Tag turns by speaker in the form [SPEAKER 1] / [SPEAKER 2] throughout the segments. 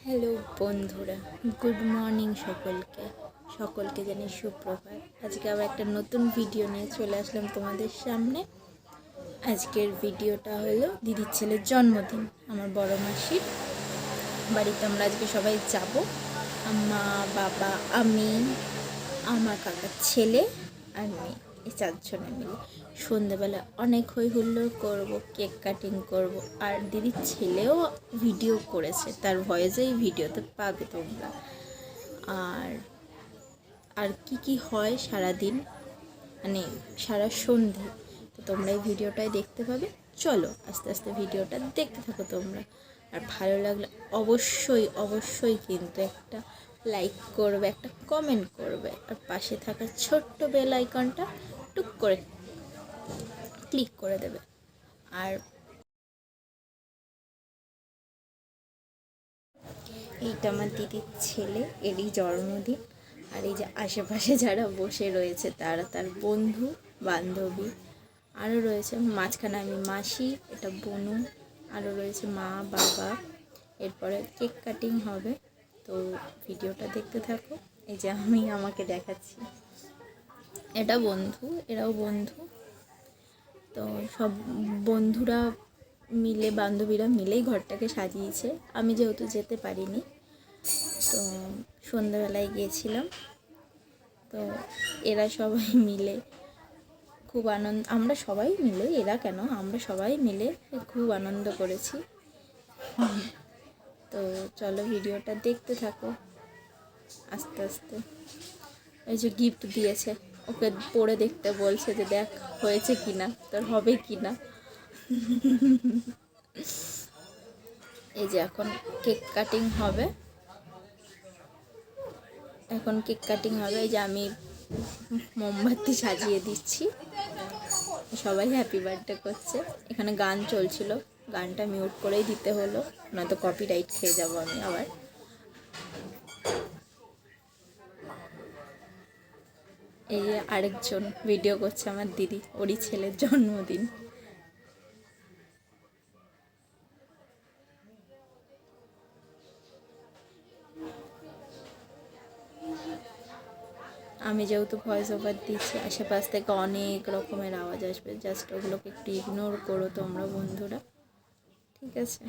[SPEAKER 1] Hello বন্ধুরা, good morning সকলকে জানি সুপ্রভাত। আজকে আবার একটা নতুন ভিডিও নিয়ে চলে আসলাম তোমাদের সামনে। আজকের ভিডিওটা হলো দিদির ছেলের জন্মদিন, আমার বড় মাসির বাড়িতে আমরা আজকে সবাই যাব। মা, বাবা, আমি, আমার কাকার ছেলে আর মেয়ে, এই চারজনে মিলে সন্ধ্যেবেলা অনেক হই হুল্লোড় করবো, কেক কাটিং করব। আর দিদির ছেলেও ভিডিও করেছে, তার ভয়েসে এই ভিডিওতে পাবে তোমরা। আর আর কি হয় সারাদিন, মানে সারা সন্ধে, তো তোমরা এই ভিডিওটাই দেখতে পাবে। চলো আস্তে আস্তে ভিডিওটা দেখতে থাকো তোমরা। আর ভালো লাগলে অবশ্যই কিন্তু একটা লাইক করবে, একটা কমেন্ট করবে, আর পাশে থাকা ছোট্ট বেল আইকনটা টুক করে ক্লিক করে দেবে। আর এইটা আমার দিদির ছেলে, এরই জন্মদিন। আর এই যে আশেপাশে যারা বসে রয়েছে তারা তার বন্ধু বান্ধবী, আরও রয়েছে মাঝখানে আমি মাসি, এটা বনু, আরও রয়েছে মা বাবা। এরপরে কেক কাটিং হবে, তো ভিডিওটা দেখতে থাকো। এই যে আমি আমাকে দেখাচ্ছি, এটা বন্ধু, এরাও বন্ধু। তো সব বন্ধুরা মিলে, বান্ধবীরা মিলেই ঘরটাকে সাজিয়েছে। আমি যেহেতু যেতে পারিনি, তো সন্ধ্যাবেলায় গিয়েছিলাম। তো এরা সবাই মিলে খুব আনন্দ, আমরা সবাই মিলে, এরা কেন, আমরা সবাই মিলে খুব আনন্দ করেছি। তো চলো ভিডিওটা দেখতে থাকো আস্তে আস্তে। এই যে গিফট দিয়েছে, ওকে পড়ে দেখতে বলছে যে দেখ হয়েছে কিনা, তোর হবে কিনা। এই যে এখন কেক কাটিং হবে, এই যে আমি মোমবাতি সাজিয়ে দিচ্ছি, সবাই হ্যাপি বার্থডে করছে। এখানে গান চলছিল, গানটা মিউট করেই দিতে হলো, নয়তো কপিরাইট খেয়ে যাবো আমি আবার। এই যে আরেকজন ভিডিও করছে, আমার দিদি, ওরই ছেলের জন্মদিন। আমি যেহেতু ভয়েস ওভার দিচ্ছি, আশেপাশ থেকে অনেক রকমের আওয়াজ আসবে, জাস্ট ওগুলোকে একটু ইগনোর করো তোমরা বন্ধুরা, ঠিক আছে?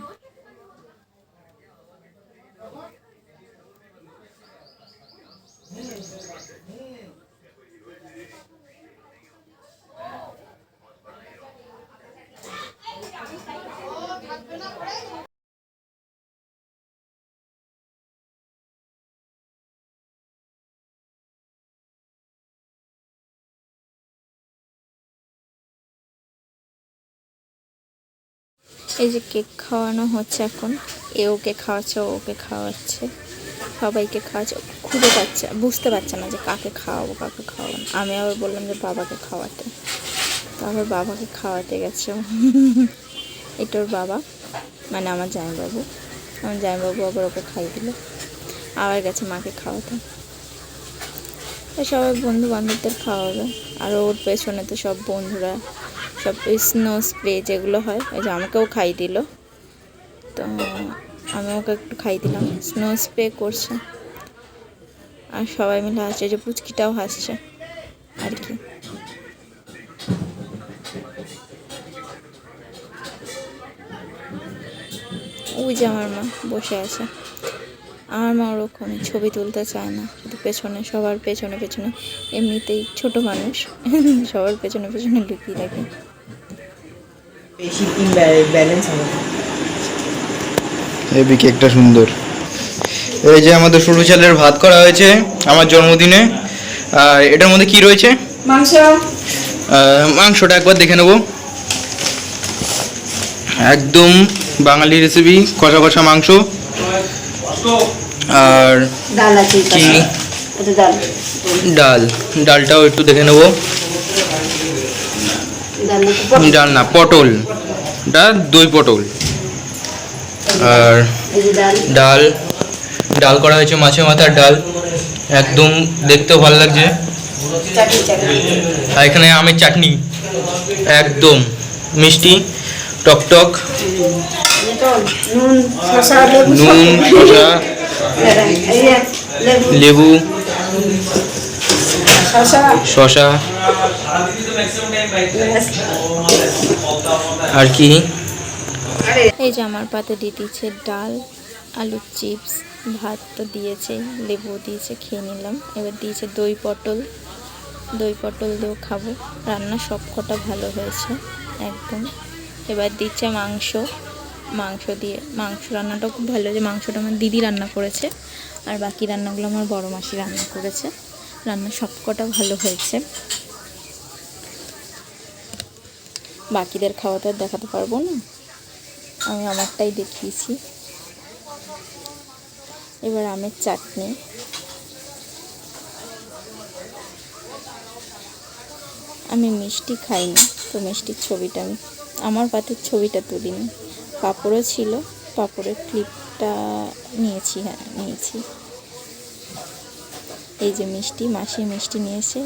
[SPEAKER 1] এই যে কেক খাওয়ানো হচ্ছে এখন, এ ওকে খাওয়াচ্ছে, ওকে খাওয়াচ্ছে, সবাইকে খাওয়াচ্ছে। খুঁজে পাচ্ছে, বুঝতে পারছে না যে কাকে খাওয়াবো কাকে খাওয়াবো। আমি আবার বললাম যে বাবাকে খাওয়াতে, তো আবার বাবাকে খাওয়াতে গেছে। এটার বাবা, মানে আমার জামাইবাবু আবার ওকে খাইয়ে দিল, আবার গেছে মাকে খাওয়াতে। সবাই বন্ধু বান্ধবদের খাওয়াবে। আর ওর পেছনে তো সব বন্ধুরা সব স্নো স্প্রে যেগুলো হয়, ওই যে আমাকেও খাইয়ে দিল, তো আমি ওকে একটু খাইয়ে দিলাম। স্নো স্প্রে করছে আর সবাই মিলে হাসছে, যে পুচকিটাও হাসছে আর কি। ওই যে আমার মা বসে আছে, আমার মা ওরকমই ছবি তুলতে চায় না, শুধু পেছনে, সবার পেছনে পেছনে, এমনিতেই ছোট মানুষ, সবার পেছনে পেছনে লুকিয়ে থাকে।
[SPEAKER 2] এই কেকটা সুন্দর। এই যে আমাদের সরু চালের ভাত করা হয়েছে আমার জন্মদিনে। আর এটার মধ্যে কি রয়েছে? মাংসটা একবার দেখে নেব। একদম বাঙালি রেসিপি, কষা কষা মাংস। আর কি ডালটাও একটু দেখে নেব। ডাল না, পটল, দই পটল। আর ডাল করা হয়েছে, মাছের মাথার ডাল, একদম দেখতেও ভালো লাগছে। আর এখানে আমের চাটনি, একদম মিষ্টি টক টক।
[SPEAKER 3] নুন শসা লেবু
[SPEAKER 2] নুন শসা লেবু
[SPEAKER 3] শসা
[SPEAKER 2] শসা আর কি
[SPEAKER 1] এই যে আমার পাতে দিয়ে দিয়েছে ডাল, আলুর চিপস, ভাত তো দিয়েছে, লেবু দিয়েছে, খেয়ে নিলাম। এবার দিয়েছে দই পটল দিয়েও খাবো। রান্না সব কটা ভালো হয়েছে একদম। এবার দিচ্ছে মাংস রান্নাটাও খুব ভালো হয়েছে। মাংসটা আমার দিদি রান্না করেছে, আর বাকি রান্নাগুলো আমার বড় মাসি রান্না করেছে। রান্না সব কটা ভালো হয়েছে। বাকিদের খাওয়া তো আর দেখাতে পারবো না, আমি আমারটাই দেখিয়েছি। এবার আমের চাটনি, আমি মিষ্টি খাইনি তো মিষ্টির ছবিটা আমার পাতের ছবিটা তুলিনি। পাঁপড়ও ছিল, পাঁপড়ের ক্লিপটা নিয়েছি, নিয়েছি। এই যে মাসি মিষ্টি নিয়েছে,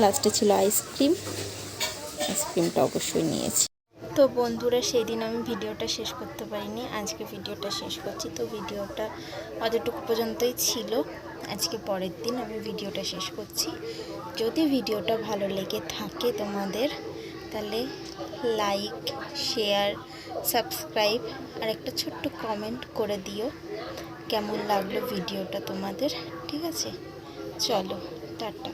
[SPEAKER 1] লাস্টে ছিল আইসক্রিমটা অবশ্যই নিয়েছি। তো বন্ধুরা, সেই দিন আমি ভিডিওটা শেষ করতে পারিনি, আজকে ভিডিওটা শেষ করছি। তো ভিডিওটা অতটুকু পর্যন্তই ছিল। আজকে পরের দিন আমি ভিডিওটা শেষ করছি। যদি ভিডিওটা ভালো লেগে থাকে তোমাদের, তাহলে লাইক, শেয়ার, সাবস্ক্রাইব আর একটা ছোট্ট কমেন্ট করে দিও কেমন লাগলো ভিডিওটা তোমাদের। ঠিক আছে, চলো টাটা।